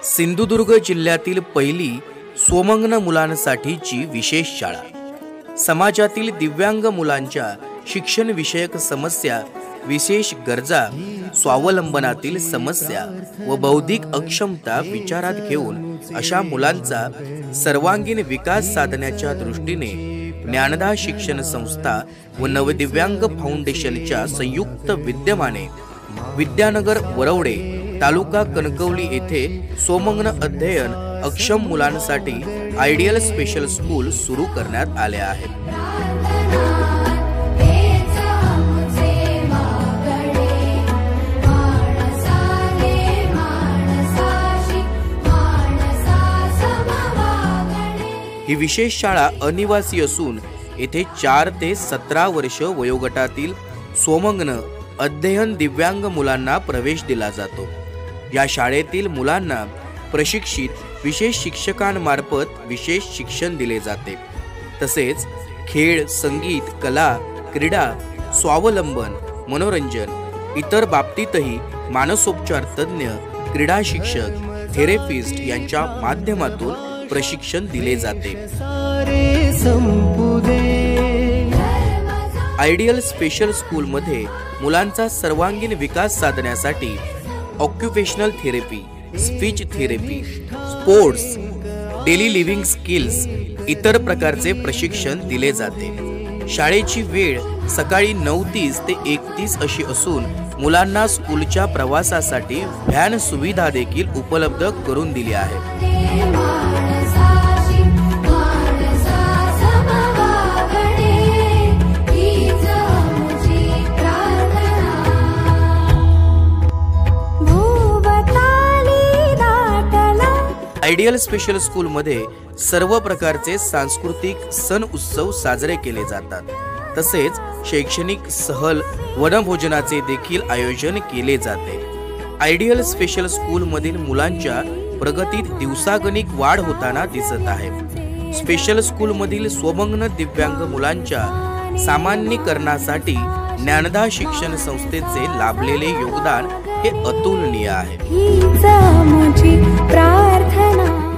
सिंधुदुर्ग जिल्ह्यातील पहिली स्वमग्न मुलांसाठीची विशेष शाळा। समाजातील दिव्यांग मुलांच्या शिक्षण विषयक समस्या, विशेष गरजा, स्वावलंबनातील समस्या व बौद्धिक अक्षमता विचारात घेऊन अशा मुलांचा सर्वांगीण विकास साधण्याच्या दृष्टीने ज्ञानदा शिक्षण संस्था व नवदिव्यांग फाउंडेशनच्या संयुक्त विद्यमाने विद्यानगर वरवडे तालुका कणकवली येथे स्वमग्न अध्ययन अक्षम मुलांसाठी आयडियल स्पेशल स्कूल सुरू करण्यात आले आहे। ही विशेष शाळा अनिवासी असून येथे 4 ते 17 वर्ष वयोगटातील स्वमग्न अध्ययन दिव्यांग मुलांना प्रवेश दिला जातो। या शाळेतील मुलांना प्रशिक्षित विशेष शिक्षकांमार्फत विशेष शिक्षण दिले जाते। तसेच खेळ, संगीत, कला, क्रीडा, स्वावलंबन, मनोरंजन इतर बाबतीतही मानसोपचार तज्ञ, क्रीडा शिक्षक, थेरपिस्ट यांच्या माध्यमातून प्रशिक्षण दिले जाते। आयडियल स्पेशल स्कूल मध्ये मुलांचा सर्वांगीण विकास साधण्यासाठी occupational therapy, speech therapy, sports, daily living skills इतर प्रकारचे प्रशिक्षण दिले जाते। शाळेची वेळ सकाळी 9:30 ते 1:30 अशी असून मुलांना स्कूलच्या प्रवासासाठी व्हॅन सुविधा देखील उपलब्ध करून दिली आहे। आयडियल स्पेशल स्कूल मध्ये सर्व प्रकारचे सांस्कृतिक सण उत्सव साजरे केले जातात। तसेच शैक्षणिक सहल, वनभोजनाचे देखील आयोजन केले जाते। आयडियल स्पेशल स्कूल मधील मुलांच्या प्रगतीत दिवसागणिक वाढ होताना दिसत आहे। स्पेशल स्कूल मधील स्वमग्न दिव्यांग मुलांच्या सामान्यीकरणासाठी ज्ञानदा शिक्षण संस्थेचे लाभलेले योगदान हे अतुलनीय आहे। प्रार्थना।